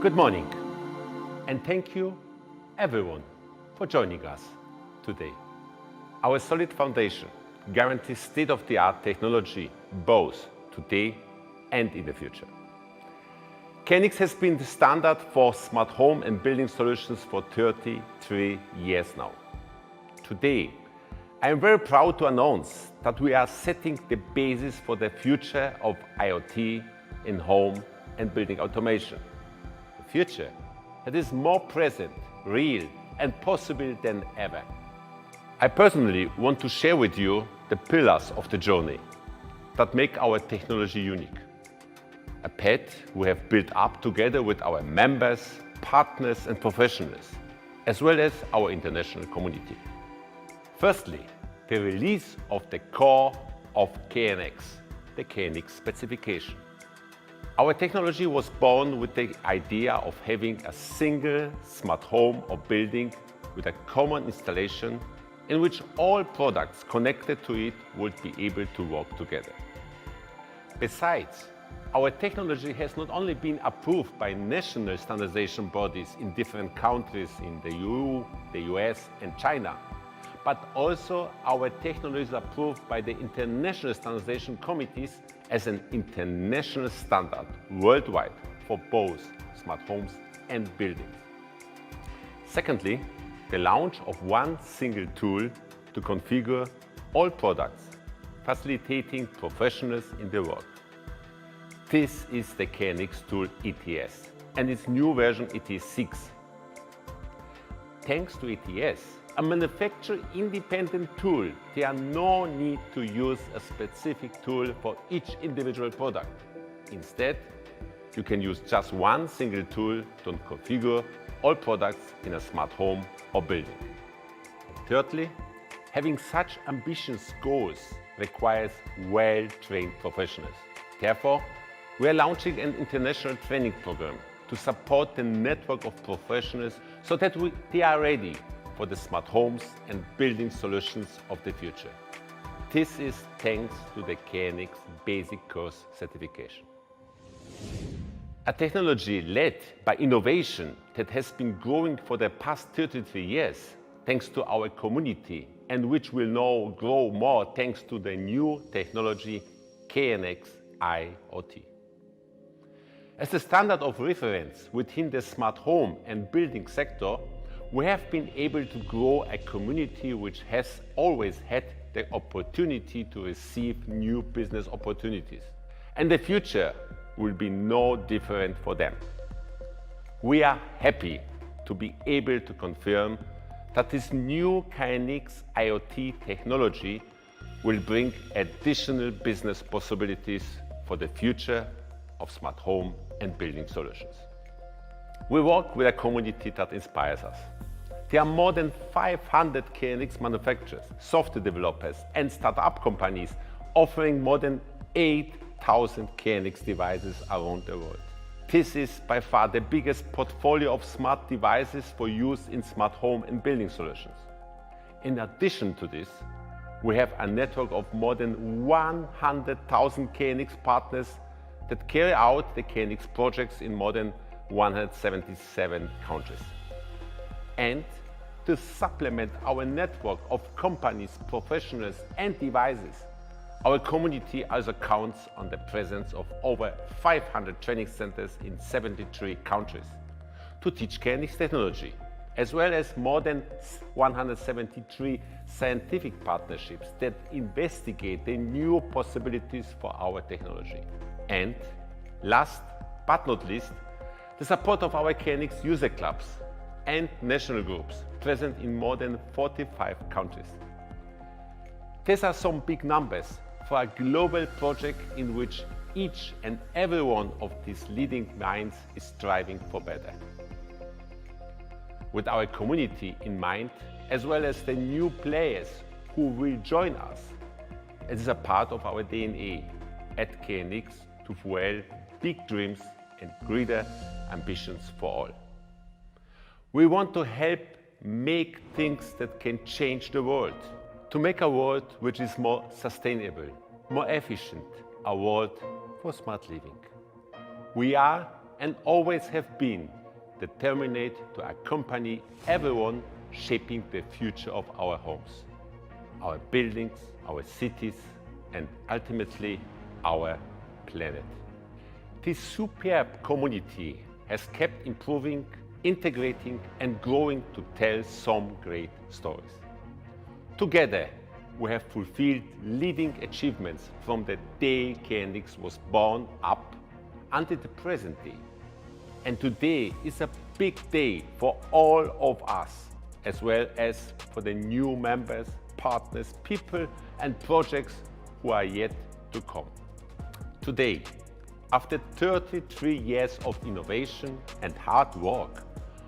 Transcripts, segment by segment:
Good morning, and thank you, everyone, for joining us today. Our solid foundation guarantees state-of-the-art technology both today and in the future. KNX has been the standard for smart home and building solutions for 33 years now. Today, I am very proud to announce that we are setting the basis for the future of IoT in home and building automation. A future that is more present, real, and possible than ever. I personally want to share with you the pillars of the journey that make our technology unique. A path we have built up together with our members, partners, and professionals, as well as our international community. Firstly, the release of the core of KNX, the KNX specification. Our technology was born with the idea of having a single smart home or building with a common installation in which all products connected to it would be able to work together. Besides, our technology has not only been approved by national standardization bodies in different countries in the EU, the US, and China, but also our technology is approved by the international standardization committees as an international standard worldwide for both smart homes and buildings. Secondly, the launch of one single tool to configure all products, facilitating professionals in their work. This is the KNX tool ETS and its new version ET6. Thanks to ETS, a manufacturer-independent tool, there are no need to use a specific tool for each individual product. Instead, you can use just one single tool to configure all products in a smart home or building. And thirdly, having such ambitious goals requires well-trained professionals. Therefore, we are launching an international training program to support the network of professionals so that they are ready for the smart homes and building solutions of the future. This is thanks to the KNX Basic Course certification. A technology led by innovation that has been growing for the past 33 years, thanks to our community, and which will now grow more thanks to the new technology KNX IoT. As the standard of reference within the smart home and building sector, we have been able to grow a community which has always had the opportunity to receive new business opportunities. And the future will be no different for them. We are happy to be able to confirm that this new KNX IoT technology will bring additional business possibilities for the future of smart home and building solutions. We work with a community that inspires us. There are more than 500 KNX manufacturers, software developers, and startup companies offering more than 8,000 KNX devices around the world. This is by far the biggest portfolio of smart devices for use in smart home and building solutions. In addition to this, we have a network of more than 100,000 KNX partners that carry out the KNX projects in more than 177 countries. And to supplement our network of companies, professionals, and devices, our community also counts on the presence of over 500 training centers in 73 countries to teach KNX technology, as well as more than 173 scientific partnerships that investigate the new possibilities for our technology. And last but not least, the support of our KNX user clubs and national groups present in more than 45 countries. These are some big numbers for a global project in which each and every one of these leading minds is striving for better. With our community in mind, as well as the new players who will join us, it is a part of our DNA at KNX to fuel big dreams and greater ambitions for all. We want to help make things that can change the world, to make a world which is more sustainable, more efficient, a world for smart living. We are and always have been determined to accompany everyone shaping the future of our homes, our buildings, our cities, and ultimately our planet. This superb community has kept improving, integrating, and growing to tell some great stories. Together, we have fulfilled leading achievements from the day KNX was born up until the present day. And today is a big day for all of us, as well as for the new members, partners, people, and projects who are yet to come. Today, after 33 years of innovation and hard work,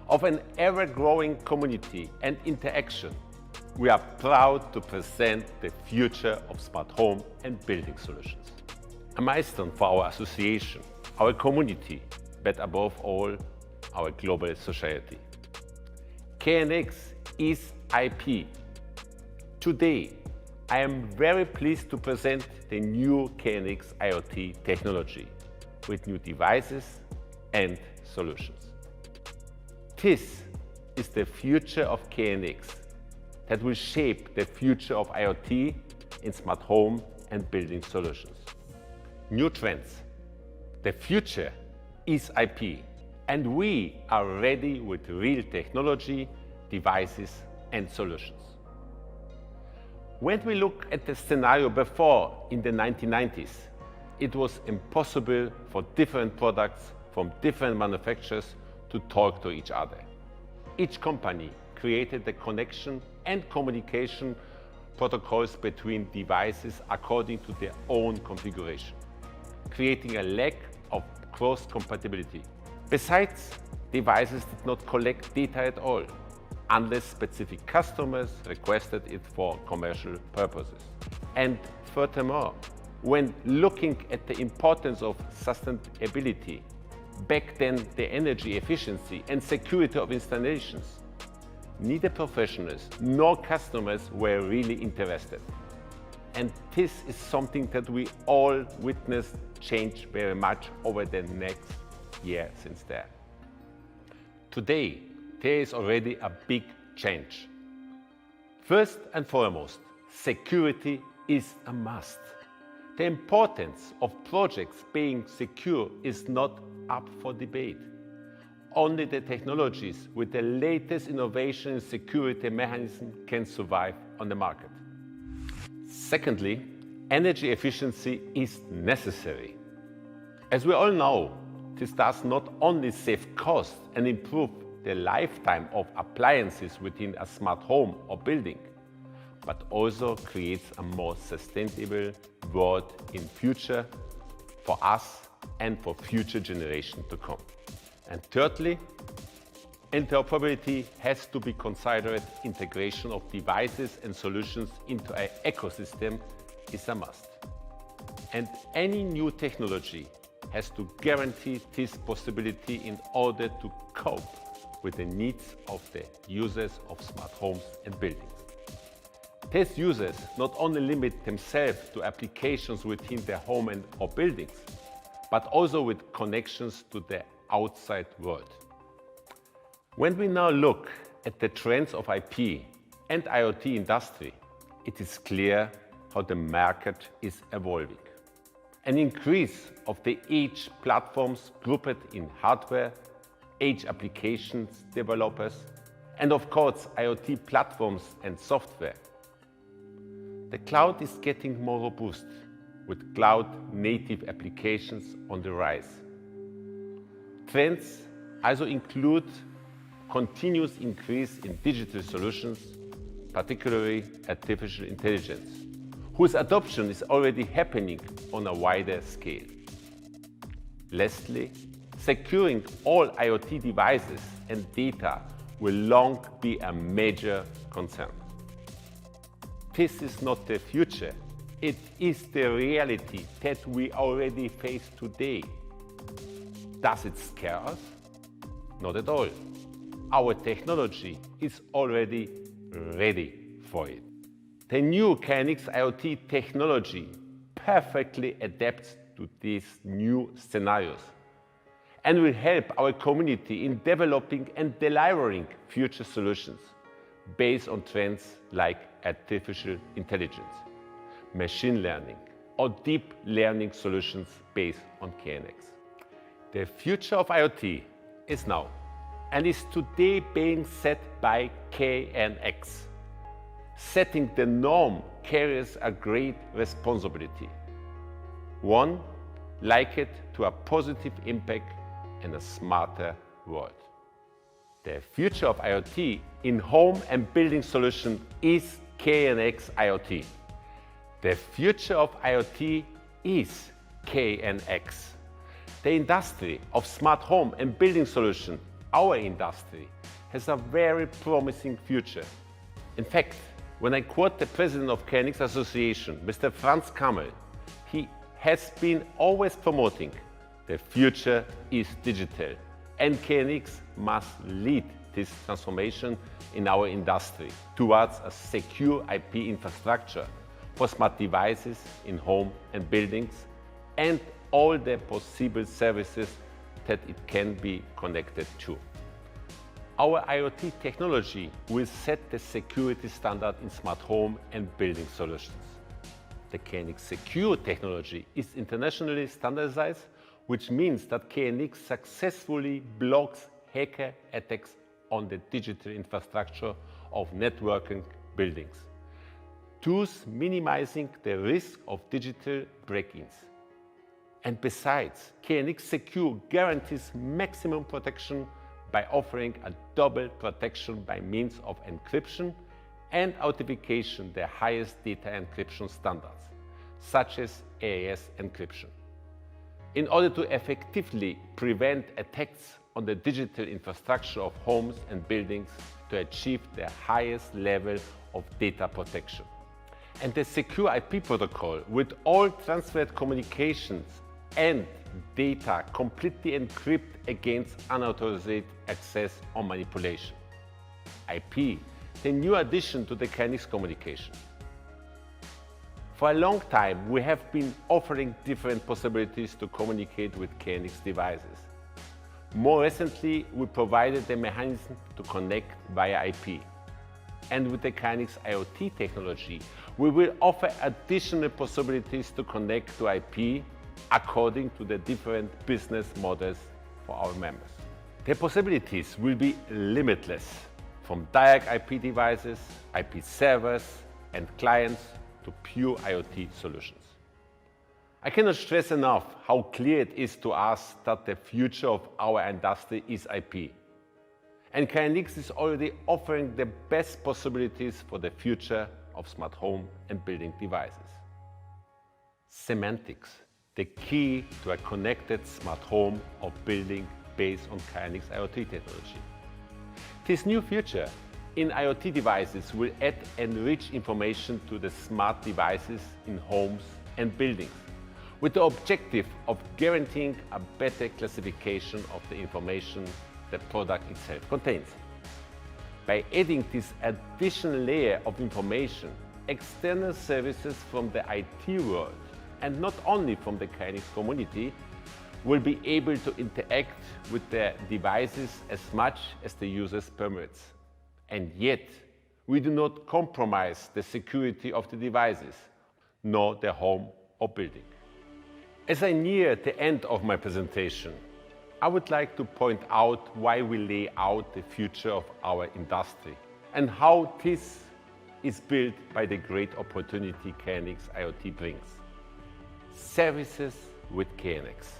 of an ever-growing community and interaction, we are proud to present the future of smart home and building solutions. A milestone for our association, our community, but above all, our global society. KNX is IP. Today, I am very pleased to present the new KNX IoT technology with new devices and solutions. This is the future of KNX that will shape the future of IoT in smart home and building solutions. New trends. The future is IP, and we are ready with real technology, devices, and solutions. When we look at the scenario before in the 1990s, it was impossible for different products from different manufacturers to talk to each other. Each company created the connection and communication protocols between devices according to their own configuration, creating a lack of cross-compatibility. Besides, devices did not collect data at all, unless specific customers requested it for commercial purposes. And furthermore, when looking at the importance of sustainability, back then the energy efficiency and security of installations, neither professionals nor customers were really interested. And this is something that we all witnessed change very much over the next year since then. Today, there is already a big change. First and foremost, security is a must. The importance of projects being secure is not up for debate. Only the technologies with the latest innovation in security mechanism can survive on the market. Secondly, energy efficiency is necessary. As we all know, this does not only save cost and improve the lifetime of appliances within a smart home or building, but also creates a more sustainable world in future for us and for future generations to come. And thirdly, interoperability has to be considered. Integration of devices and solutions into an ecosystem is a must. And any new technology has to guarantee this possibility in order to cope with the needs of the users of smart homes and buildings. These users not only limit themselves to applications within their home and or buildings, but also with connections to the outside world. When we now look at the trends of IP and IoT industry, it is clear how the market is evolving. An increase of the edge platforms grouped in hardware, edge applications developers, and of course IoT platforms and software. The cloud is getting more robust, with cloud-native applications on the rise. Trends also include continuous increase in digital solutions, particularly artificial intelligence, whose adoption is already happening on a wider scale. Lastly, securing all IoT devices and data will long be a major concern. This is not the future, it is the reality that we already face today. Does it scare us? Not at all. Our technology is already ready for it. The new KNX IoT technology perfectly adapts to these new scenarios. and will help our community in developing and delivering future solutions based on trends like artificial intelligence, machine learning, or deep learning solutions based on KNX. The future of IoT is now and is today being set by KNX. Setting the norm carries a great responsibility. One, like it to a positive impact in a smarter world. The future of IoT in home and building solutions is KNX IoT. The future of IoT is KNX. The industry of smart home and building solutions, our industry, has a very promising future. In fact, when I quote the president of KNX Association, Mr. Franz Kammel, he has been always promoting the future is digital, and KNX must lead this transformation in our industry towards a secure IP infrastructure for smart devices in home and buildings and all the possible services that it can be connected to. Our IoT technology will set the security standard in smart home and building solutions. The KNX Secure technology is internationally standardized, which means that KNX successfully blocks hacker attacks on the digital infrastructure of networking buildings, thus minimizing the risk of digital break-ins. And besides, KNX Secure guarantees maximum protection by offering a double protection by means of encryption and authentication, the highest data encryption standards, such as AES encryption. In order to effectively prevent attacks on the digital infrastructure of homes and buildings to achieve the highest level of data protection. And the secure IP protocol with all transferred communications and data completely encrypt against unauthorized access or manipulation. IP, the new addition to the KNX communication. For a long time, we have been offering different possibilities to communicate with KNX devices. More recently, we provided the mechanism to connect via IP. And with the KNX IoT technology, we will offer additional possibilities to connect to IP according to the different business models for our members. The possibilities will be limitless, from direct IP devices, IP servers and clients to pure IoT solutions. I cannot stress enough how clear it is to us that the future of our industry is IP. And KNX is already offering the best possibilities for the future of smart home and building devices. Semantics, the key to a connected smart home or building based on KNX IoT technology. This new feature in IoT devices will add enriched information to the smart devices in homes and buildings, with the objective of guaranteeing a better classification of the information the product itself contains. By adding this additional layer of information, external services from the IT world, and not only from the KNX community, will be able to interact with the devices as much as the user's permits. And yet, we do not compromise the security of the devices, nor the home or building. As I near the end of my presentation, I would like to point out why we lay out the future of our industry and how this is built by the great opportunity KNX IoT brings. Services with KNX.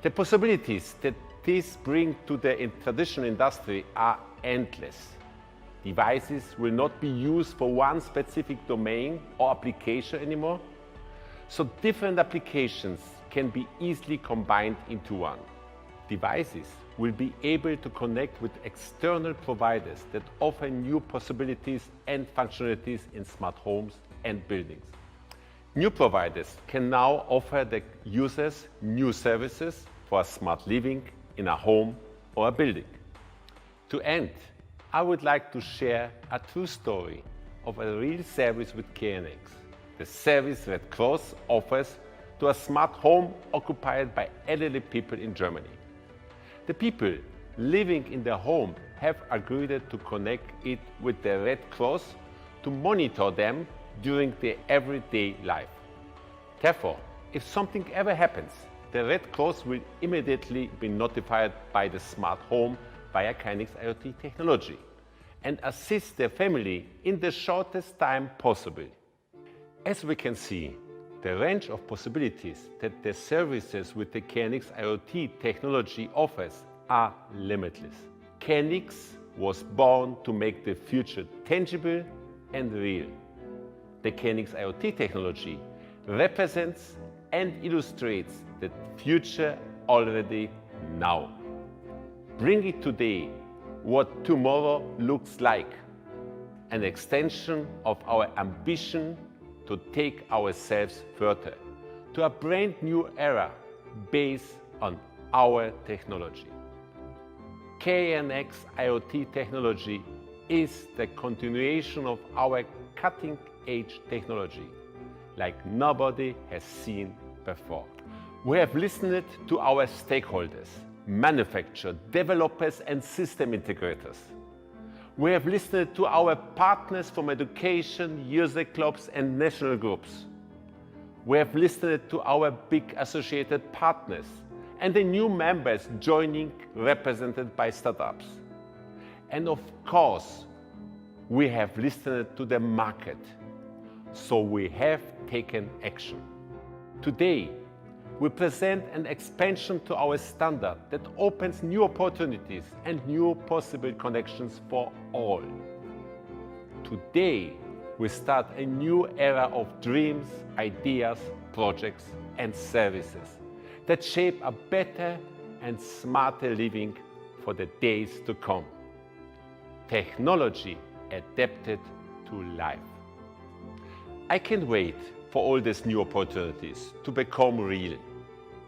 The possibilities that this brings to the traditional industry are endless. Devices will not be used for one specific domain or application anymore, so different applications can be easily combined into one. Devices will be able to connect with external providers that offer new possibilities and functionalities in smart homes and buildings. New providers can now offer the users new services for smart living in a home or a building. To end, I would like to share a true story of a real service with KNX, the service Red Cross offers to a smart home occupied by elderly people in Germany. The people living in their home have agreed to connect it with the Red Cross to monitor them during their everyday life. Therefore, if something ever happens, the Red Cross will immediately be notified by the smart home via KNX IoT technology and assist their family in the shortest time possible. As we can see, the range of possibilities that the services with the KNX IoT technology offers are limitless. KNX was born to make the future tangible and real. The KNX IoT technology represents and illustrates the future already now. Bring it today what tomorrow looks like, an extension of our ambition to take ourselves further to a brand new era based on our technology. KNX IoT technology is the continuation of our cutting-edge technology like nobody has seen before. We have listened to our stakeholders, manufacturers, developers and system integrators. We have listened to our partners from education, user clubs and national groups. We have listened to our big associated partners and the new members joining, represented by startups. And of course, we have listened to the market. So we have taken action. Today, we present an expansion to our standard that opens new opportunities and new possible connections for all. Today, we start a new era of dreams, ideas, projects and services that shape a better and smarter living for the days to come. Technology adapted to life. I can't wait for all these new opportunities to become real,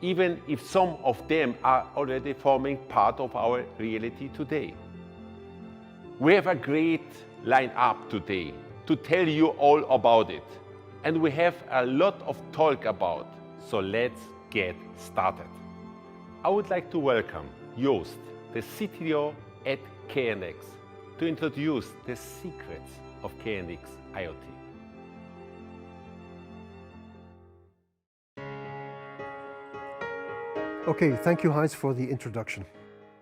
even if some of them are already forming part of our reality today. We have a great line-up today to tell you all about it, and we have a lot of talk about, so let's get started. I would like to welcome Joost, the CTO at KNX, to introduce the secrets of KNX IoT. Okay, thank you, Heinz, for the introduction.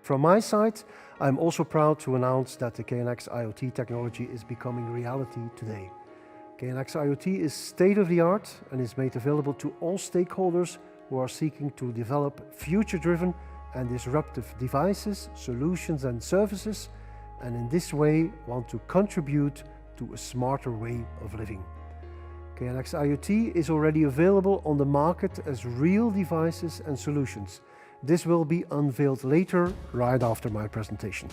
From my side, I'm also proud to announce that the KNX IoT technology is becoming reality today. KNX IoT is state-of-the-art and is made available to all stakeholders who are seeking to develop future-driven and disruptive devices, solutions and services, and in this way want to contribute to a smarter way of living. KNX IoT is already available on the market as real devices and solutions. This will be unveiled later, right after my presentation.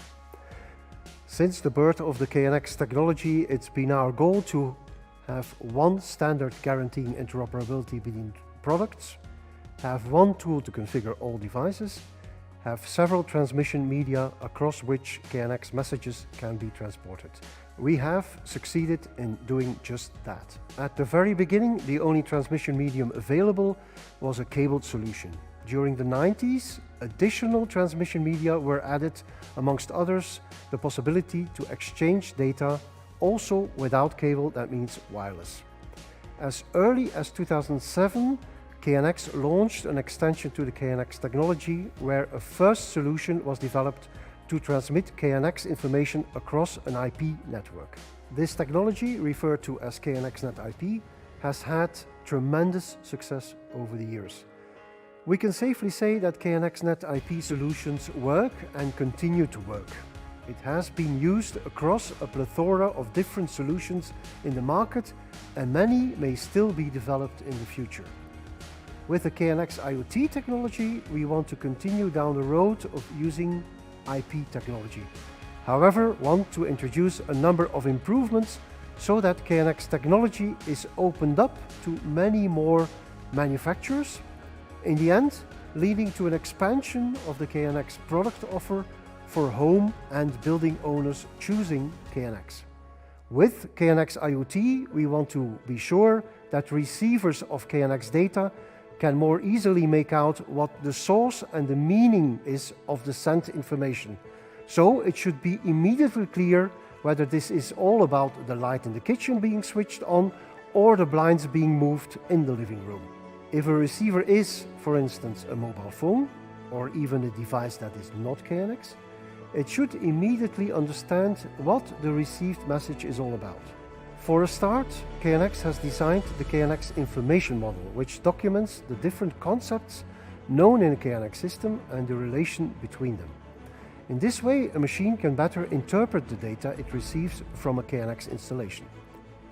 Since the birth of the KNX technology, it's been our goal to have one standard guaranteeing interoperability between products, have one tool to configure all devices, have several transmission media across which KNX messages can be transported. We have succeeded in doing just that. At the very beginning, the only transmission medium available was a cabled solution. During the 90s, additional transmission media were added, amongst others, the possibility to exchange data also without cable, that means wireless. As early as 2007, KNX launched an extension to the KNX technology where a first solution was developed to transmit KNX information across an IP network. This technology, referred to as KNX Net IP, has had tremendous success over the years. We can safely say that KNX Net IP solutions work and continue to work. It has been used across a plethora of different solutions in the market, and many may still be developed in the future. With the KNX IoT technology, we want to continue down the road of using IP technology. However, want to introduce a number of improvements so that KNX technology is opened up to many more manufacturers, in the end leading to an expansion of the KNX product offer for home and building owners choosing KNX. With KNX IoT, we want to be sure that receivers of KNX data can more easily make out what the source and the meaning is of the sent information. So it should be immediately clear whether this is all about the light in the kitchen being switched on or the blinds being moved in the living room. If a receiver is, for instance, a mobile phone or even a device that is not KNX, it should immediately understand what the received message is all about. For a start, KNX has designed the KNX information model, which documents the different concepts known in a KNX system and the relation between them. In this way, a machine can better interpret the data it receives from a KNX installation.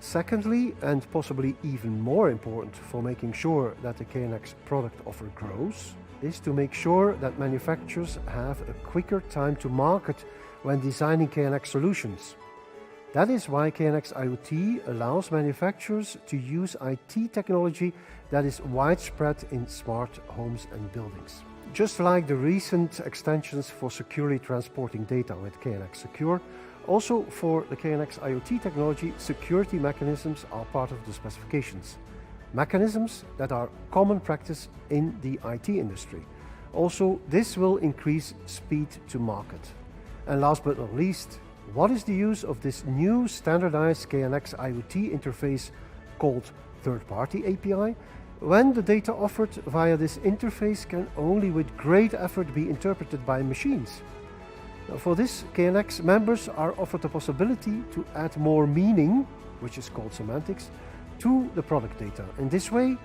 Secondly, and possibly even more important for making sure that the KNX product offer grows, is to make sure that manufacturers have a quicker time to market when designing KNX solutions. That is why KNX IoT allows manufacturers to use IT technology that is widespread in smart homes and buildings. Just like the recent extensions for securely transporting data with KNX Secure, also for the KNX IoT technology, security mechanisms are part of the specifications. Mechanisms that are common practice in the IT industry. Also, this will increase speed to market. And last but not least, what is the use of this new standardized KNX IoT interface called third-party API, when the data offered via this interface can only with great effort be interpreted by machines? Now, for this, KNX members are offered the possibility to add more meaning, which is called semantics, to the product data. In this way,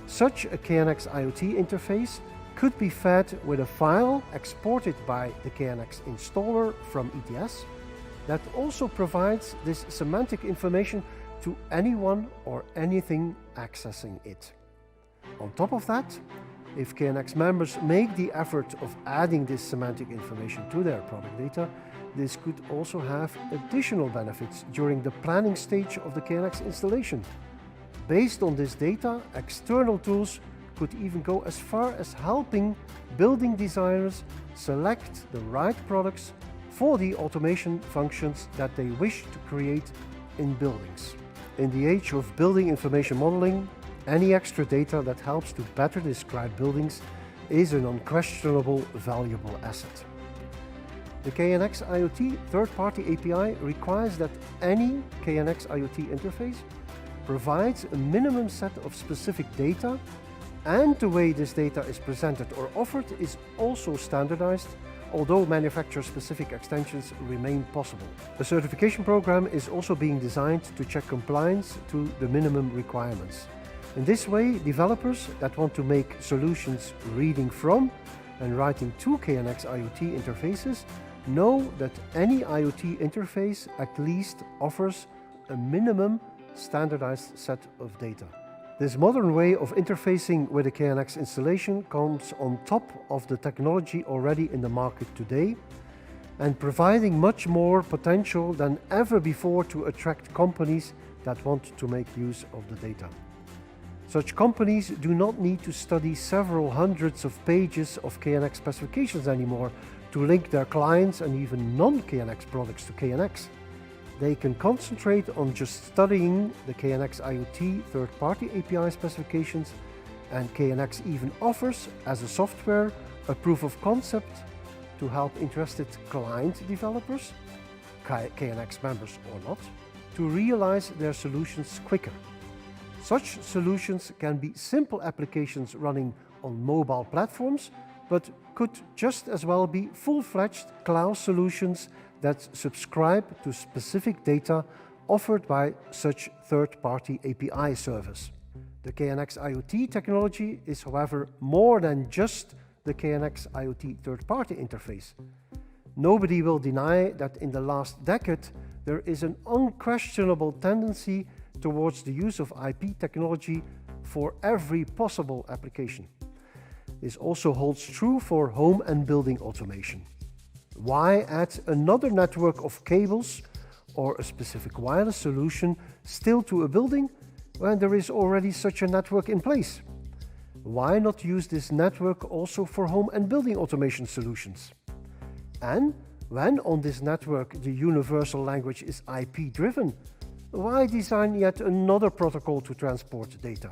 such a KNX IoT interface could be fed with a file exported by the KNX installer from ETS that also provides this semantic information to anyone or anything accessing it. On top of that, if KNX members make the effort of adding this semantic information to their product data, this could also have additional benefits during the planning stage of the KNX installation. Based on this data, external tools could even go as far as helping building designers select the right products for the automation functions that they wish to create in buildings. In the age of building information modeling, any extra data that helps to better describe buildings is an unquestionable valuable asset. The KNX IoT third-party API requires that any KNX IoT interface provides a minimum set of specific data, and the way this data is presented or offered is also standardized, although manufacturer-specific extensions remain possible. A certification program is also being designed to check compliance to the minimum requirements. In this way, developers that want to make solutions reading from and writing to KNX IoT interfaces know that any IoT interface at least offers a minimum standardized set of data. This modern way of interfacing with a KNX installation comes on top of the technology already in the market today and providing much more potential than ever before to attract companies that want to make use of the data. Such companies do not need to study several hundreds of pages of KNX specifications anymore to link their clients and even non-KNX products to KNX. They can concentrate on just studying the KNX IoT third-party API specifications, and KNX even offers, as a software, a proof of concept to help interested client developers, KNX members or not, to realize their solutions quicker. Such solutions can be simple applications running on mobile platforms, but could just as well be full-fledged cloud solutions that subscribe to specific data offered by such third-party API service. The KNX IoT technology is, however, more than just the KNX IoT third-party interface. Nobody will deny that in the last decade there is an unquestionable tendency towards the use of IP technology for every possible application. This also holds true for home and building automation. Why add another network of cables or a specific wireless solution still to a building when there is already such a network in place? Why not use this network also for home and building automation solutions? And when on this network the universal language is IP driven, why design yet another protocol to transport data?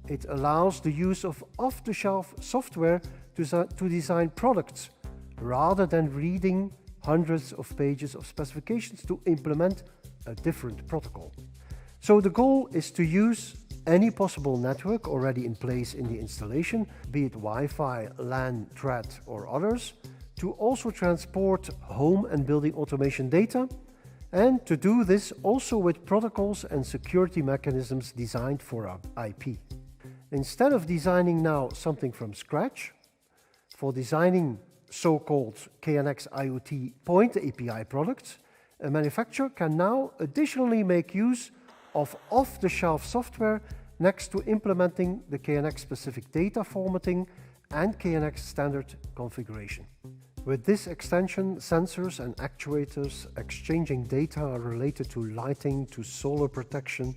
It allows the use of off-the-shelf software to design products, rather than reading hundreds of pages of specifications to implement a different protocol. So the goal is to use any possible network already in place in the installation, be it Wi-Fi, LAN, Thread or others, to also transport home and building automation data, and to do this also with protocols and security mechanisms designed for our IP. Instead of designing now something from scratch, for designing so-called KNX IoT Point API products, a manufacturer can now additionally make use of off-the-shelf software next to implementing the KNX-specific data formatting and KNX standard configuration. With this extension, sensors and actuators exchanging data related to lighting, to solar protection,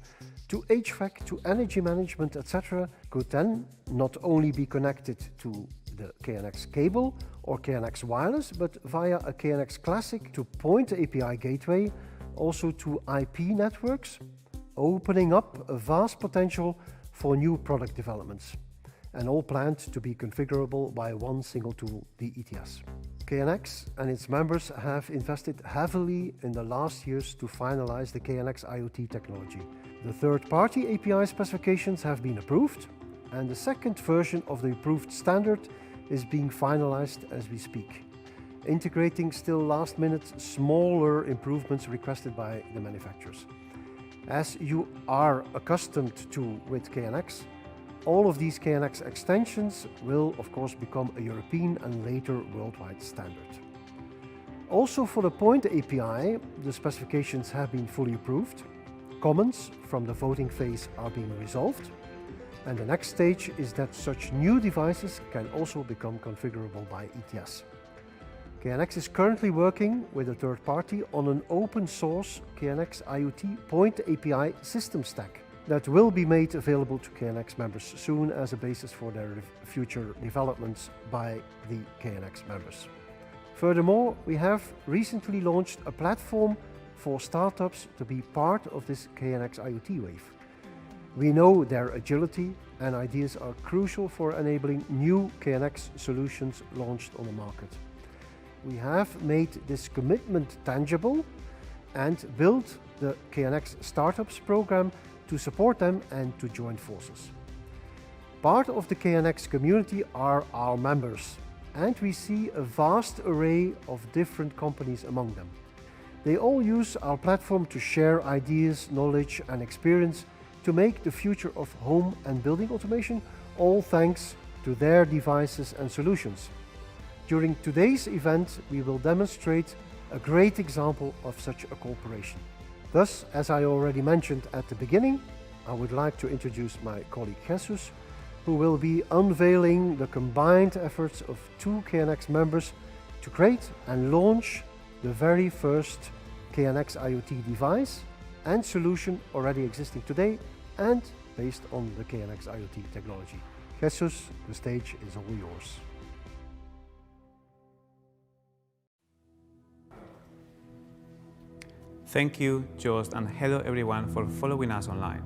to HVAC, to energy management, etc. could then not only be connected to the KNX cable or KNX wireless, but via a KNX Classic to Point API gateway, also to IP networks, opening up a vast potential for new product developments, and all planned to be configurable by one single tool, the ETS. KNX and its members have invested heavily in the last years to finalize the KNX IoT technology. The third-party API specifications have been approved, and the second version of the approved standard is being finalized as we speak, integrating still last-minute smaller improvements requested by the manufacturers. As you are accustomed to with KNX, all of these KNX extensions will of course become a European and later worldwide standard. Also for the Point API, the specifications have been fully approved, comments from the voting phase are being resolved, and the next stage is that such new devices can also become configurable by ETS. KNX is currently working with a third party on an open source KNX IoT Point API system stack that will be made available to KNX members soon as a basis for their future developments by the KNX members. Furthermore, we have recently launched a platform for startups to be part of this KNX IoT wave. We know their agility and ideas are crucial for enabling new KNX solutions launched on the market. We have made this commitment tangible and built the KNX Startups program to support them and to join forces. Part of the KNX community are our members, and we see a vast array of different companies among them. They all use our platform to share ideas, knowledge and experience to make the future of home and building automation, all thanks to their devices and solutions. During today's event, we will demonstrate a great example of such a cooperation. Thus, as I already mentioned at the beginning, I would like to introduce my colleague Joost, who will be unveiling the combined efforts of two KNX members to create and launch the very first KNX IoT device and solution already existing today and based on the KNX IoT technology. Joost, the stage is all yours. Thank you, Joost, and hello everyone for following us online.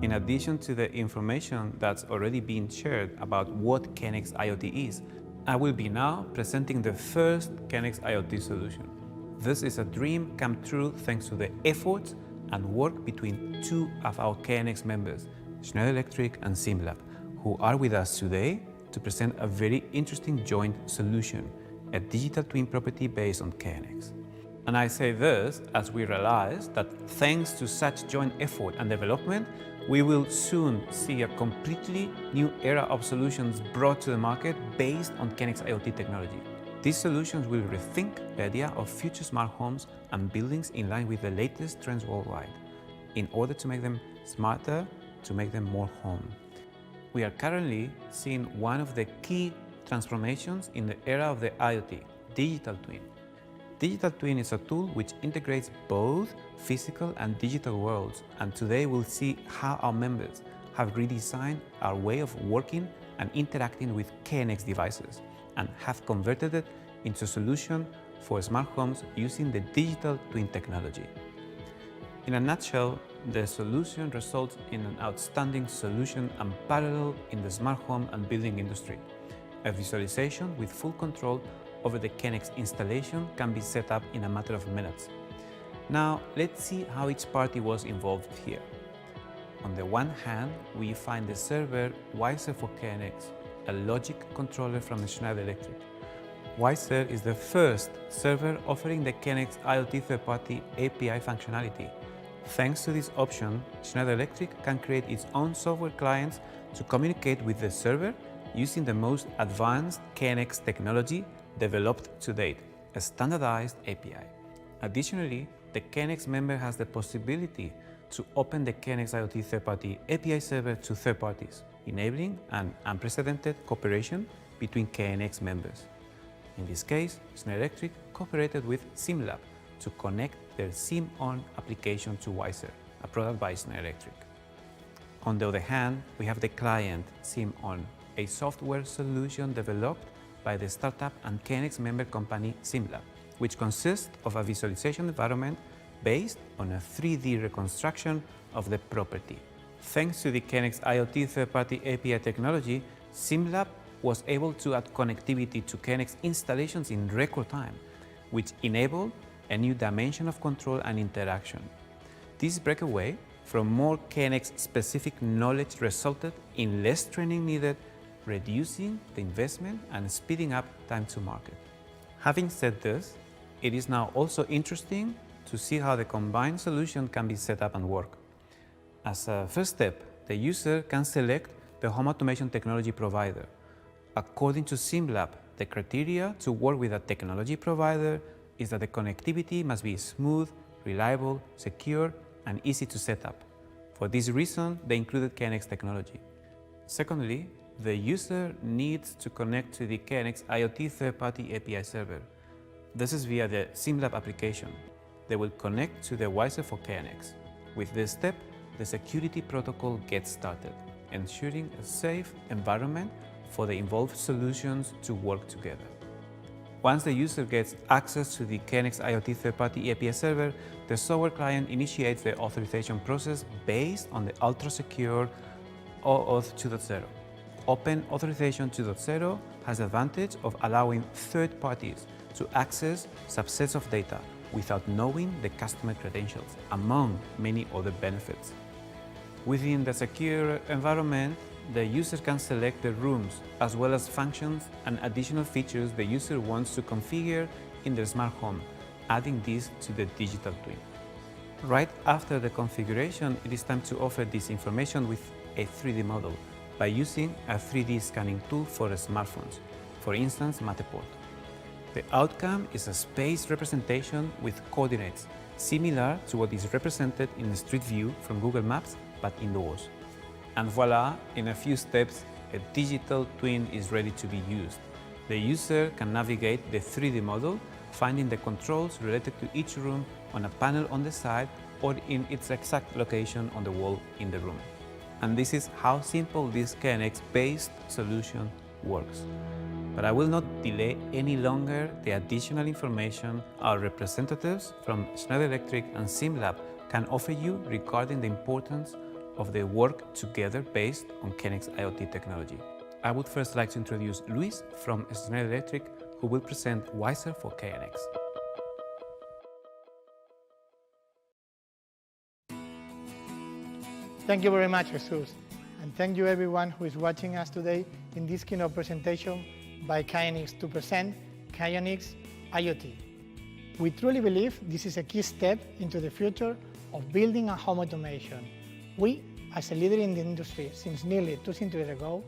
In addition to the information that's already been shared about what KNX IoT is, I will be now presenting the first KNX IoT solution. This is a dream come true thanks to the efforts and work between two of our KNX members, Schneider Electric and Simlab, who are with us today to present a very interesting joint solution, a digital twin property based on KNX. And I say this as we realize that thanks to such joint effort and development, we will soon see a completely new era of solutions brought to the market based on KNX IoT technology. These solutions will rethink the idea of future smart homes and buildings in line with the latest trends worldwide, in order to make them smarter, to make them more home. We are currently seeing one of the key transformations in the era of the IoT, digital twin. Digital twin is a tool which integrates both physical and digital worlds, and today we'll see how our members have redesigned our way of working and interacting with KNX devices, and have converted it into a solution for smart homes using the digital twin technology. In a nutshell, the solution results in an outstanding solution unparalleled in the smart home and building industry. A visualization with full control over the KNX installation can be set up in a matter of minutes. Now, let's see how each party was involved here. On the one hand, we find the server Wiser for KNX, a logic controller from Schneider Electric. Wiser is the first server offering the KNX IoT third-party API functionality. Thanks to this option, Schneider Electric can create its own software clients to communicate with the server using the most advanced KNX technology developed to date, a standardized API. Additionally, the KNX member has the possibility to open the KNX IoT third-party API server to third parties, enabling an unprecedented cooperation between KNX members. In this case, Schneider Electric cooperated with Simlab to connect their SIM-on application to Wiser, a product by Schneider Electric. On the other hand, we have the client SIM-on, a software solution developed by the startup and KNX member company Simlab, which consists of a visualization environment based on a 3D reconstruction of the property. Thanks to the KNX IoT third-party API technology, Simlab was able to add connectivity to KNX installations in record time, which enabled a new dimension of control and interaction. This breakaway from more KNX-specific knowledge resulted in less training needed, reducing the investment and speeding up time to market. Having said this, it is now also interesting to see how the combined solution can be set up and work. As a first step, the user can select the home automation technology provider. According to Simlab, the criteria to work with a technology provider is that the connectivity must be smooth, reliable, secure, and easy to set up. For this reason, they included KNX technology. Secondly, the user needs to connect to the KNX IoT third-party API server. This is via the Simlab application. They will connect to the Wiser for KNX. With this step, the security protocol gets started, ensuring a safe environment for the involved solutions to work together. Once the user gets access to the KNX IoT third-party API server, the software client initiates the authorization process based on the ultra-secure OAuth 2.0. Open Authorization 2.0 has the advantage of allowing third parties to access subsets of data without knowing the customer credentials, among many other benefits. Within the secure environment, the user can select the rooms as well as functions and additional features the user wants to configure in their smart home, adding this to the digital twin. Right after the configuration, it is time to offer this information with a 3D model by using a 3D scanning tool for smartphones, for instance, Matterport. The outcome is a space representation with coordinates, similar to what is represented in the Street View from Google Maps, but indoors. And voila, in a few steps, a digital twin is ready to be used. The user can navigate the 3D model, finding the controls related to each room on a panel on the side or in its exact location on the wall in the room. And this is how simple this KNX-based solution works. But I will not delay any longer the additional information our representatives from Schneider Electric and Simlab can offer you regarding the importance of the work together based on KNX IoT technology. I would first like to introduce Luís from Schneider Electric, who will present Wiser for KNX. Thank you very much, Joost, and thank you everyone who is watching us today in this keynote presentation by KNX to present KNX IoT. We truly believe this is a key step into the future of building and home automation. We, as a leader in the industry since nearly 2 centuries ago,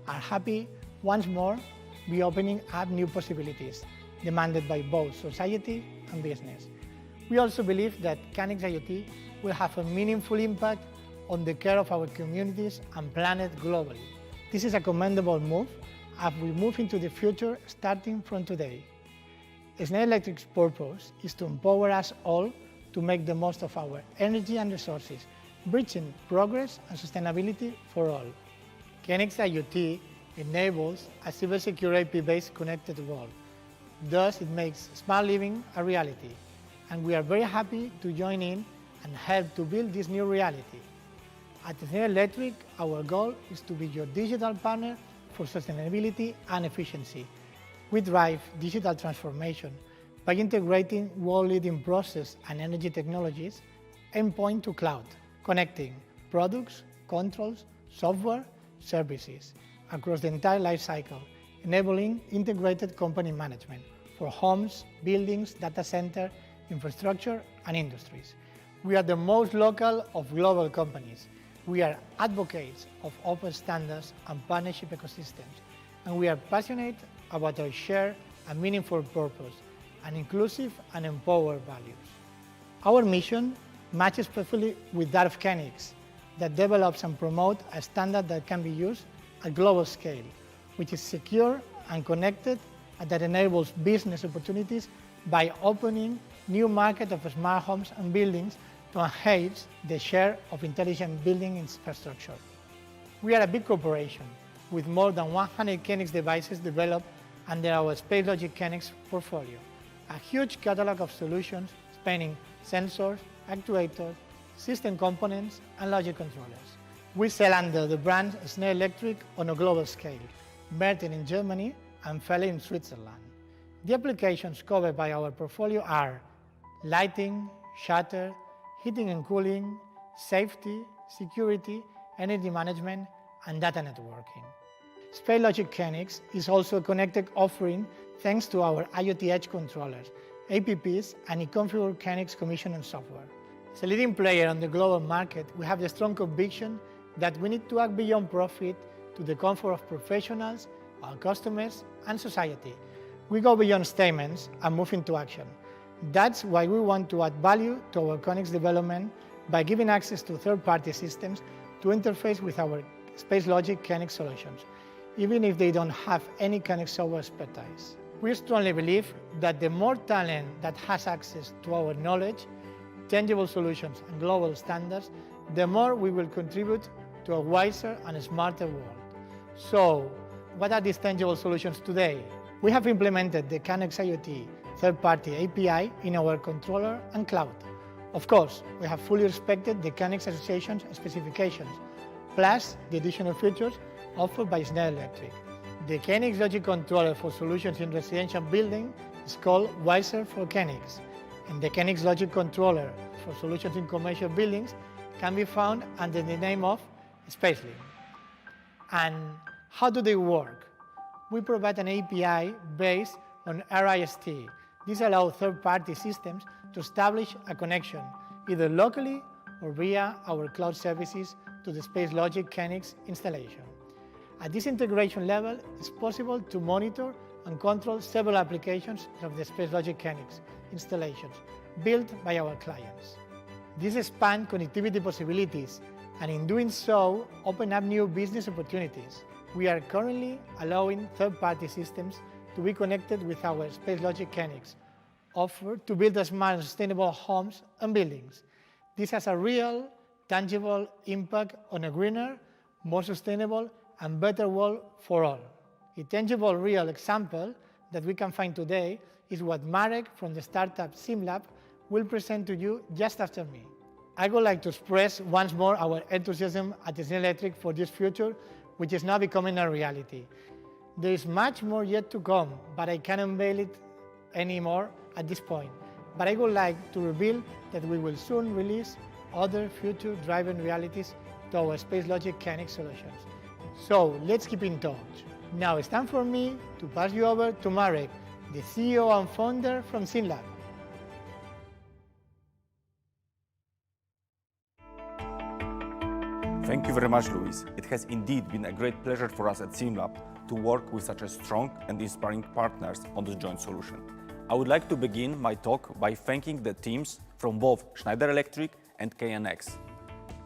are happy once more be opening up new possibilities demanded by both society and business. We also believe that KNX IoT will have a meaningful impact on the care of our communities and planet globally. This is a commendable move as we move into the future starting from today. Schneider Electric's purpose is to empower us all to make the most of our energy and resources, bridging progress and sustainability for all. KNX IoT enables a cybersecure IP-based connected world. Thus, it makes smart living a reality, and we are very happy to join in and help to build this new reality. At Schneider Electric, our goal is to be your digital partner for sustainability and efficiency. We drive digital transformation by integrating world-leading process and energy technologies endpoint to cloud, connecting products, controls, software, services across the entire life cycle, enabling integrated company management for homes, buildings, data center, infrastructure, and industries. We are the most local of global companies. We are advocates of open standards and partnership ecosystems, and we are passionate about our shared and meaningful purpose, and inclusive and empowered values. Our mission matches perfectly with that of KNX, that develops and promotes a standard that can be used at global scale, which is secure and connected, and that enables business opportunities by opening new markets of smart homes and buildings to enhance the share of intelligent building infrastructure. We are a big corporation with more than 100 KNX devices developed under our SpaceLogic KNX portfolio, a huge catalog of solutions spanning sensors, actuators, system components, and logic controllers. We sell under the brand Schneider Electric on a global scale, Merten in Germany and Felle in Switzerland. The applications covered by our portfolio are lighting, shutter, heating and cooling, safety, security, energy management, and data networking. SpaceLogic KNX is also a connected offering thanks to our IoT Edge controllers, APPs, and e-configure KNX commissioning software. As a leading player on the global market, we have the strong conviction that we need to act beyond profit to the comfort of professionals, our customers, and society. We go beyond statements and move into action. That's why we want to add value to our KNX development by giving access to third-party systems to interface with our SpaceLogic KNX solutions, even if they don't have any KNX software expertise. We strongly believe that the more talent that has access to our knowledge, tangible solutions, and global standards, the more we will contribute to a wiser and smarter world. So, what are these tangible solutions today? We have implemented the KNX IoT third-party API in our controller and cloud. Of course, we have fully respected the KNX Association's specifications, plus the additional features offered by Schneider Electric. The KNX Logic Controller for solutions in residential building is called Wiser for KNX, and the KNX Logic Controller for solutions in commercial buildings can be found under the name of SpaceLink. And how do they work? We provide an API based on RIST. This allows third-party systems to establish a connection, either locally or via our cloud services to the SpaceLogic KNX installation. At this integration level, it's possible to monitor and control several applications of the SpaceLogic KNX installations built by our clients. This expands connectivity possibilities, and in doing so, open up new business opportunities. We are currently allowing third-party systems to be connected with our SpaceLogic KNX offer to build smart and sustainable homes and buildings. This has a real, tangible impact on a greener, more sustainable, and better world for all. A tangible, real example that we can find today is what Marek from the startup Simlab will present to you just after me. I would like to express once more our enthusiasm at Schneider Electric for this future, which is now becoming a reality. There is much more yet to come, but I can't unveil it anymore at this point. But I would like to reveal that we will soon release other future-driven realities to our SpaceLogic KNX solutions. So let's keep in touch. Now it's time for me to pass you over to Marek, the CEO and founder from Simlab. Thank you very much, Luís. It has indeed been a great pleasure for us at Simlab to work with such a strong and inspiring partners on this joint solution. I would like to begin my talk by thanking the teams from both Schneider Electric and KNX.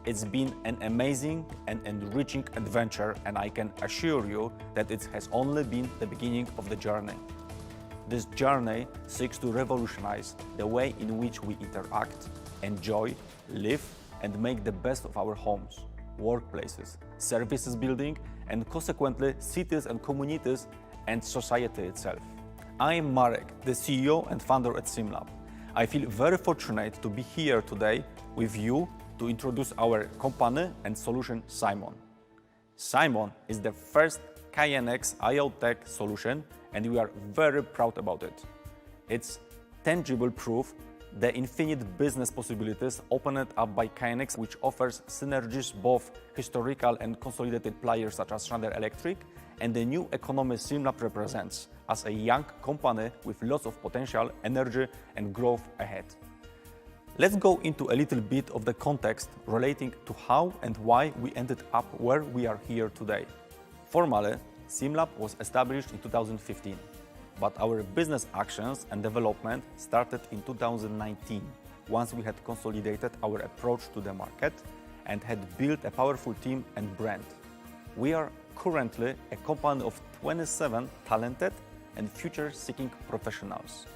It's been an amazing and enriching adventure, and I can assure you that it has only been the beginning of the journey. This journey seeks to revolutionize the way in which we interact, enjoy, live, and make the best of our homes, workplaces, services building, and consequently cities and communities and society itself. I am Marek, the CEO and founder at Simlab. I feel very fortunate to be here today with you to introduce our company and solution Simon. Simon is the first KNX IoT solution and we are very proud about it. It's tangible proof the infinite business possibilities opened up by KNX, which offers synergies both historical and consolidated players such as Schneider Electric, and the new economy Simlab represents as a young company with lots of potential, energy and growth ahead. Let's go into a little bit of the context relating to how and why we ended up where we are here today. Formally, Simlab was established in 2015. But our business actions and development started in 2019, once we had consolidated our approach to the market and had built a powerful team and brand. We are currently a company of 27 talented and future-seeking professionals.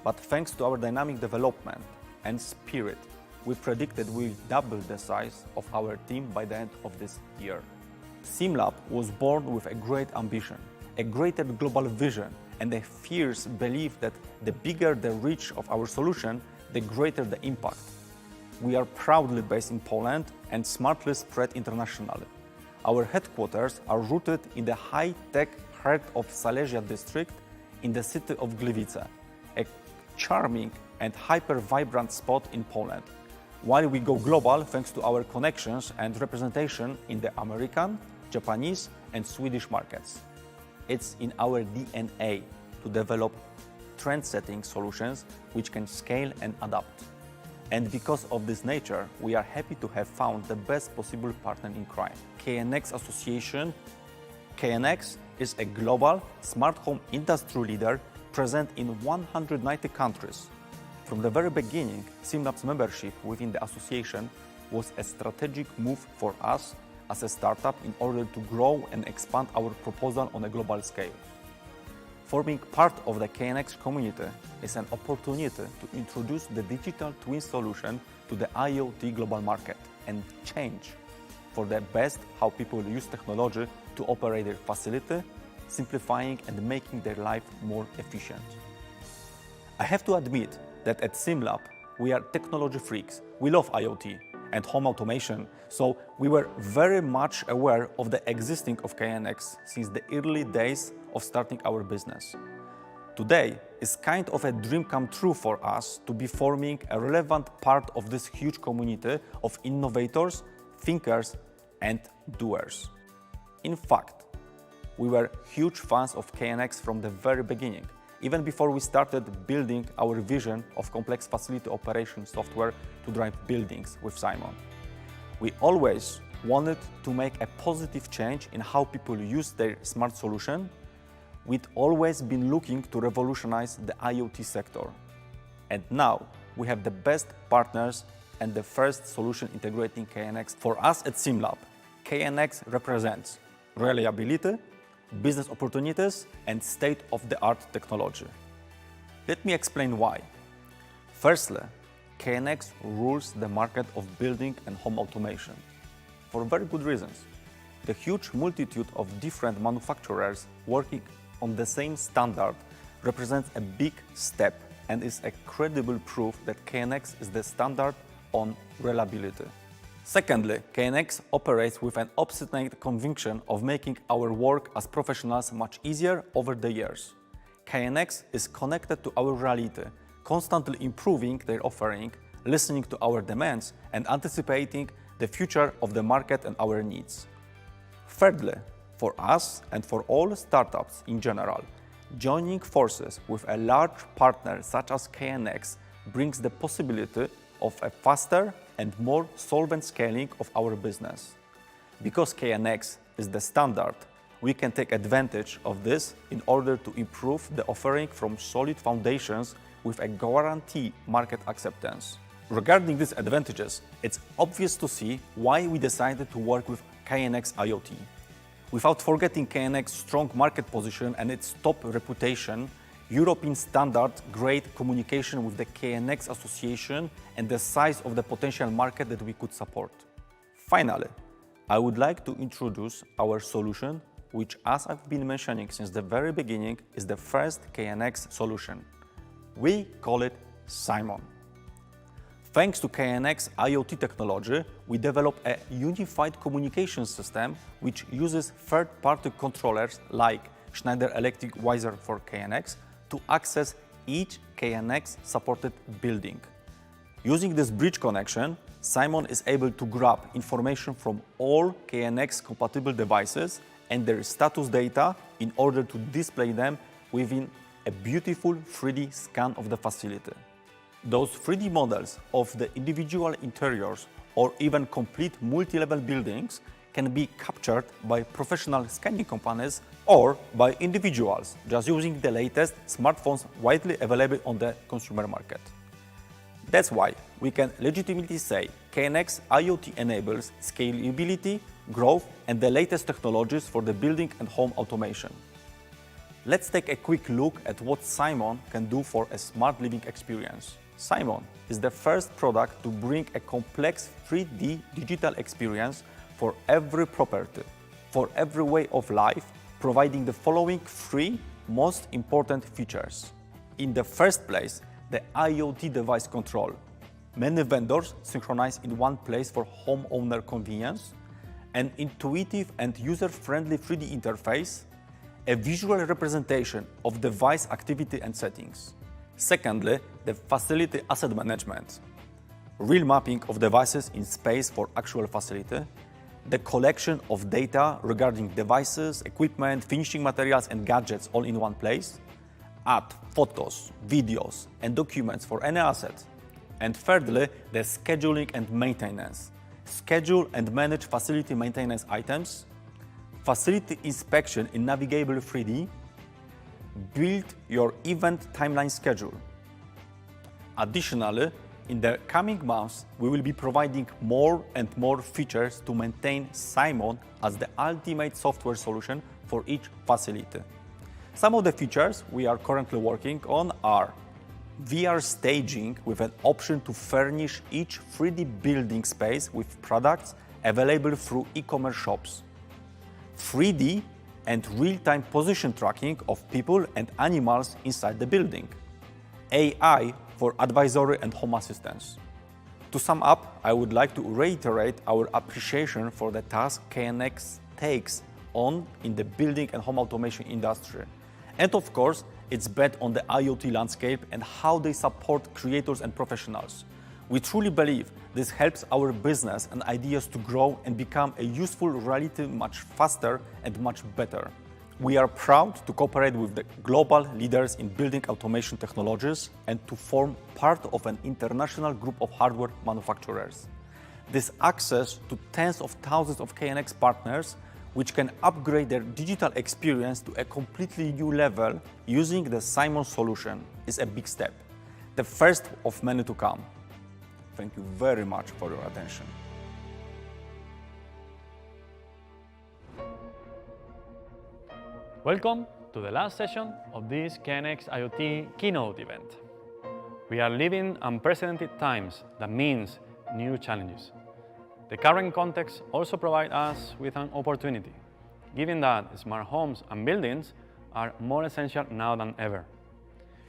But thanks to our dynamic development and spirit, we predicted we'll double the size of our team by the end of this year. Simlab was born with a great ambition, a greater global vision, and a fierce belief that the bigger the reach of our solution, the greater the impact. We are proudly based in Poland and smartly spread internationally. Our headquarters are rooted in the high-tech heart of Silesia district in the city of Gliwice, a charming and hyper-vibrant spot in Poland, while we go global thanks to our connections and representation in the American, Japanese and Swedish markets. It's in our DNA to develop trend-setting solutions which can scale and adapt. And because of this nature, we are happy to have found the best possible partner in crime, KNX Association. KNX is a global smart home industry leader present in 190 countries. From the very beginning, Simlab's membership within the association was a strategic move for us as a startup in order to grow and expand our proposal on a global scale. Forming part of the KNX community is an opportunity to introduce the digital twin solution to the IoT global market and change for the best how people use technology to operate their facility, simplifying and making their life more efficient. I have to admit that at Simlab, we are technology freaks. We love IoT and home automation, so we were very much aware of the existing of KNX since the early days of starting our business. Today is kind of a dream come true for us to be forming a relevant part of this huge community of innovators, thinkers and doers. In fact, we were huge fans of KNX from the very beginning, even before we started building our vision of complex facility operation software to drive buildings with Simon. We always wanted to make a positive change in how people use their smart solution. We'd always been looking to revolutionize the IoT sector. And now we have the best partners and the first solution integrating KNX. For us at Simlab, KNX represents reliability, business opportunities and state-of-the-art technology. Let me explain why. Firstly, KNX rules the market of building and home automation for very good reasons. The huge multitude of different manufacturers working on the same standard represents a big step and is a credible proof that KNX is the standard on reliability. Secondly, KNX operates with an obstinate conviction of making our work as professionals much easier over the years. KNX is connected to our reality, constantly improving their offering, listening to our demands, and anticipating the future of the market and our needs. Thirdly, for us and for all startups in general, joining forces with a large partner such as KNX brings the possibility of a faster and more solvent scaling of our business. Because KNX is the standard, we can take advantage of this in order to improve the offering from solid foundations with a guaranteed market acceptance. Regarding these advantages, it's obvious to see why we decided to work with KNX IoT. Without forgetting KNX's strong market position and its top reputation, European standard grade communication with the KNX Association and the size of the potential market that we could support. Finally, I would like to introduce our solution, which, as I've been mentioning since the very beginning, is the first KNX solution. We call it Simon. Thanks to KNX IoT technology, we developed a unified communication system which uses third-party controllers like Schneider Electric Wiser for KNX to access each KNX-supported building. Using this bridge connection, Simon is able to grab information from all KNX-compatible devices and their status data in order to display them within a beautiful 3D scan of the facility. Those 3D models of the individual interiors or even complete multi-level buildings can be captured by professional scanning companies or by individuals just using the latest smartphones widely available on the consumer market. That's why we can legitimately say KNX IoT enables scalability, growth, and the latest technologies for the building and home automation. Let's take a quick look at what Simon can do for a smart living experience. Simon is the first product to bring a complex 3D digital experience for every property, for every way of life, providing the following three most important features. In the first place, the IoT device control. Many vendors synchronize in one place for homeowner convenience, an intuitive and user-friendly 3D interface, a visual representation of device activity and settings. Secondly, the facility asset management. Real mapping of devices in space for actual facility, the collection of data regarding devices, equipment, finishing materials, and gadgets all in one place. Add photos, videos, and documents for any asset. And thirdly, the scheduling and maintenance. Schedule and manage facility maintenance items, facility inspection in navigable 3D, build your event timeline schedule. Additionally, in the coming months, we will be providing more and more features to maintain Simon as the ultimate software solution for each facility. Some of the features we are currently working on are VR staging with an option to furnish each 3D building space with products available through e-commerce shops, 3D and real-time position tracking of people and animals inside the building, AI for advisory and home assistance. To sum up, I would like to reiterate our appreciation for the task KNX takes on in the building and home automation industry. And of course, its bet on the IoT landscape and how they support creators and professionals. We truly believe this helps our business and ideas to grow and become a useful reality much faster and much better. We are proud to cooperate with the global leaders in building automation technologies and to form part of an international group of hardware manufacturers. This access to tens of thousands of KNX partners which can upgrade their digital experience to a completely new level using the Simon solution is a big step, the first of many to come. Thank you very much for your attention. Welcome to the last session of this KNX IoT Keynote Event. We are living unprecedented times that means new challenges. The current context also provides us with an opportunity, given that smart homes and buildings are more essential now than ever.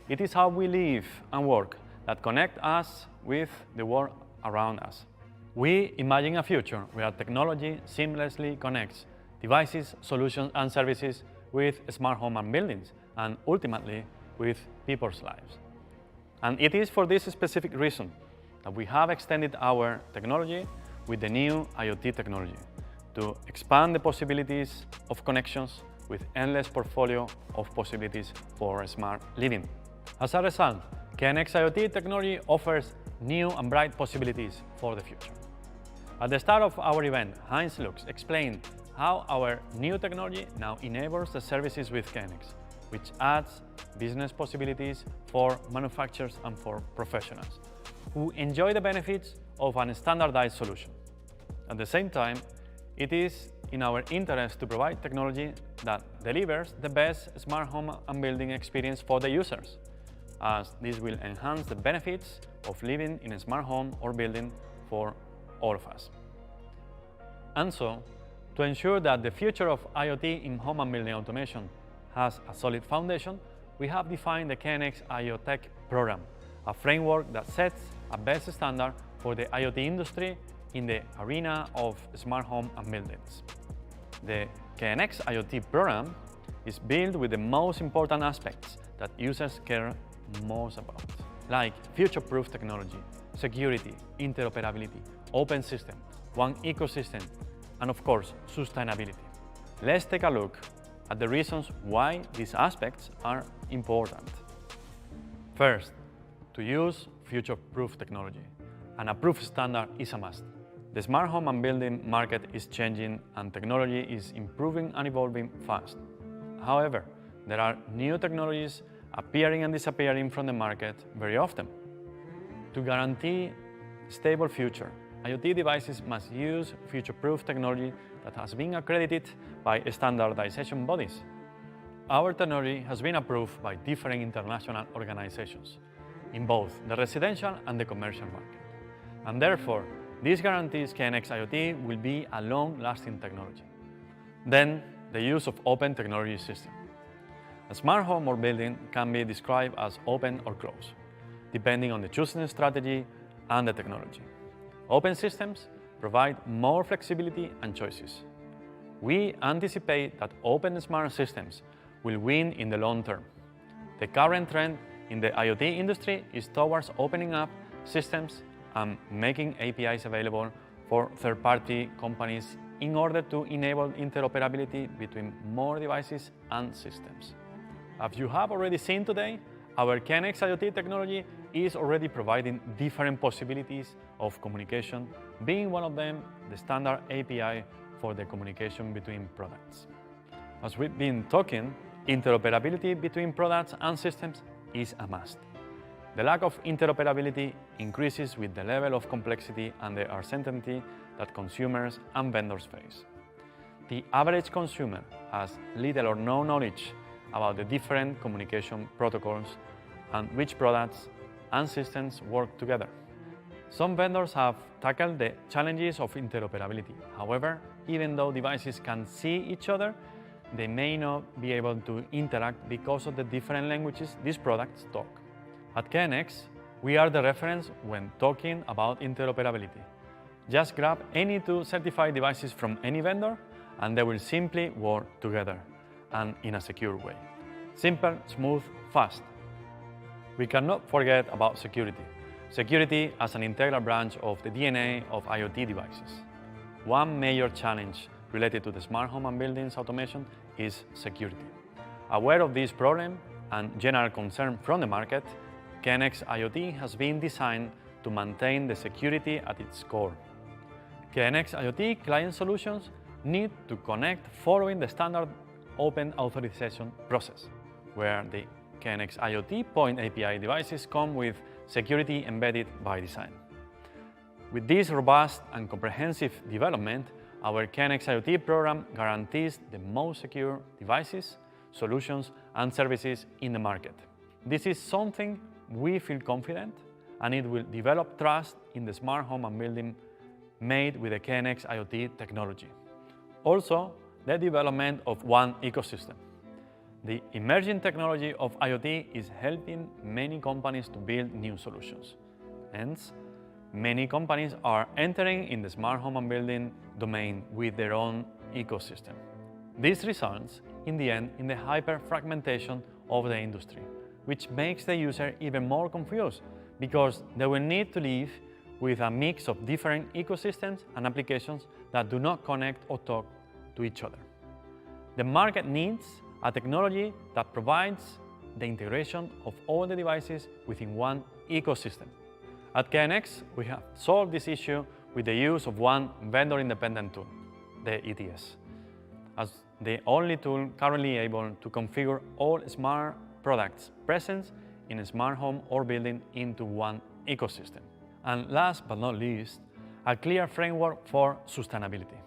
It is how we live and work that connect us with the world around us. We imagine a future where technology seamlessly connects devices, solutions, and services with smart home and buildings, and ultimately with people's lives. And it is for this specific reason that we have extended our technology with the new IoT technology to expand the possibilities of connections with endless portfolio of possibilities for smart living. As a result, KNX IoT technology offers new and bright possibilities for the future. At the start of our event, Heinz Lux explained how our new technology now enables the services with KNX, which adds business possibilities for manufacturers and for professionals who enjoy the benefits of a standardized solution. At the same time, it is in our interest to provide technology that delivers the best smart home and building experience for the users, as this will enhance the benefits of living in a smart home or building for all of us. And so, to ensure that the future of IoT in home and building automation has a solid foundation, we have defined the KNX IoT program a framework that sets a best standard for the IoT industry in the arena of smart home and buildings. The KNX IoT program is built with the most important aspects that users care most about, like future-proof technology, security, interoperability, open system, one ecosystem, and of course, sustainability. Let's take a look at the reasons why these aspects are important. First, to use future-proof technology. An approved standard is a must. The smart home and building market is changing and technology is improving and evolving fast. However, there are new technologies appearing and disappearing from the market very often. To guarantee a stable future, IoT devices must use future-proof technology that has been accredited by standardization bodies. Our technology has been approved by different international organizations in both the residential and the commercial market. And therefore, this guarantees KNX IoT will be a long-lasting technology. Then, the use of open technology system. A smart home or building can be described as open or closed, depending on the chosen strategy and the technology. Open systems provide more flexibility and choices. We anticipate that open smart systems will win in the long term. The current trend in the IoT industry is towards opening up systems and making APIs available for third-party companies in order to enable interoperability between more devices and systems. As you have already seen today, our KNX IoT technology is already providing different possibilities of communication, being one of them the standard API for the communication between products. As we've been talking, interoperability between products and systems is a must. The lack of interoperability increases with the level of complexity and the uncertainty that consumers and vendors face. The average consumer has little or no knowledge about the different communication protocols and which products and systems work together. Some vendors have tackled the challenges of interoperability. However, even though devices can see each other, they may not be able to interact because of the different languages these products talk. At KNX, we are the reference when talking about interoperability. Just grab any two certified devices from any vendor and they will simply work together and in a secure way. Simple, smooth, fast. We cannot forget about security. Security as an integral branch of the DNA of IoT devices. One major challenge related to the smart home and buildings automation is security. Aware of this problem and general concern from the market, KNX IoT has been designed to maintain the security at its core. KNX IoT client solutions need to connect following the standard open authorization process, where the KNX IoT Point API devices come with security embedded by design. With this robust and comprehensive development, our KNX IoT program guarantees the most secure devices, solutions, and services in the market. This is something we feel confident, and it will develop trust in the smart home and building made with the KNX IoT technology. Also, the development of one ecosystem. The emerging technology of IoT is helping many companies to build new solutions. Hence, many companies are entering in the smart home and building domain with their own ecosystem. This results, in the end, in the hyper-fragmentation of the industry, which makes the user even more confused because they will need to live with a mix of different ecosystems and applications that do not connect or talk to each other. The market needs a technology that provides the integration of all the devices within one ecosystem. At KNX, we have solved this issue with the use of one vendor-independent tool, the ETS, as the only tool currently able to configure all smart products present in a smart home or building into one ecosystem. And last but not least, a clear framework for sustainability.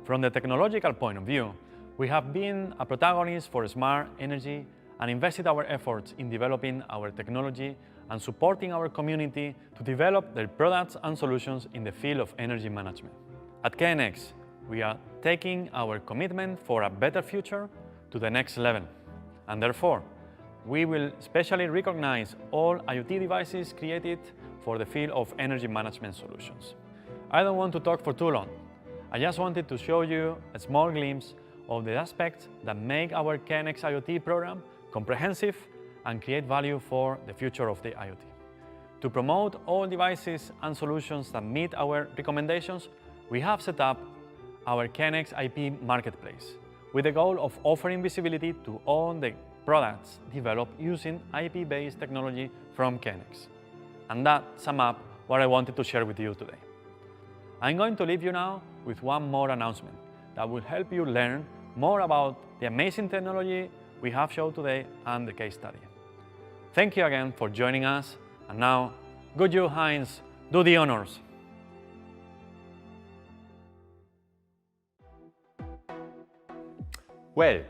From the technological point of view, we have been a protagonist for smart energy and invested our efforts in developing our technology and supporting our community to develop their products and solutions in the field of energy management. At KNX, we are taking our commitment for a better future to the next level. And therefore, we will specially recognize all IoT devices created for the field of energy management solutions. I don't want to talk for too long. I just wanted to show you a small glimpse of the aspects that make our KNX IoT program comprehensive and create value for the future of the IoT. To promote all devices and solutions that meet our recommendations, we have set up our KNX IP marketplace with the goal of offering visibility to all the products developed using IP-based technology from KNX. And that sums up what I wanted to share with you today. I'm going to leave you now with one more announcement that will help you learn more about the amazing technology we have shown today and the case study. Thank you again for joining us, and now, good you, Heinz, do the honors. Well,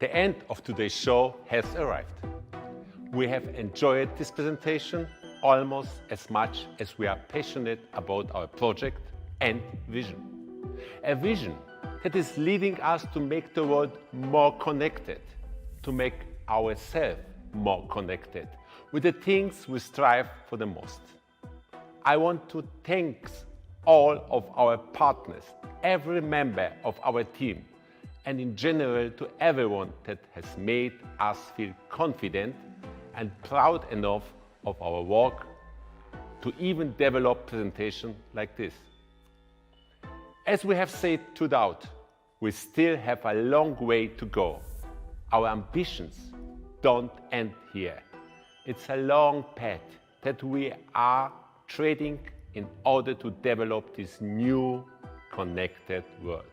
the end of today's show has arrived. We have enjoyed this presentation almost as much as we are passionate about our project and vision. A vision that is leading us to make the world more connected, to make ourselves more connected with the things we strive for the most. I want to thank all of our partners, every member of our team, and in general to everyone that has made us feel confident and proud enough of our work to even develop presentations like this. As we have said throughout, we still have a long way to go. Our ambitions don't end here. It's a long path that we are treading in order to develop this new connected world.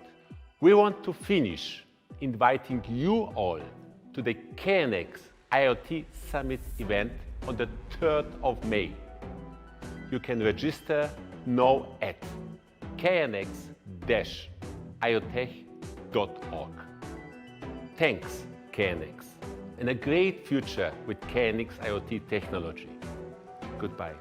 We want to finish inviting you all to the KNX IoT Summit event on the 3rd of May. You can register now at knx-iotech.org. Thanks, KNX, and a great future with KNX IoT technology. Goodbye.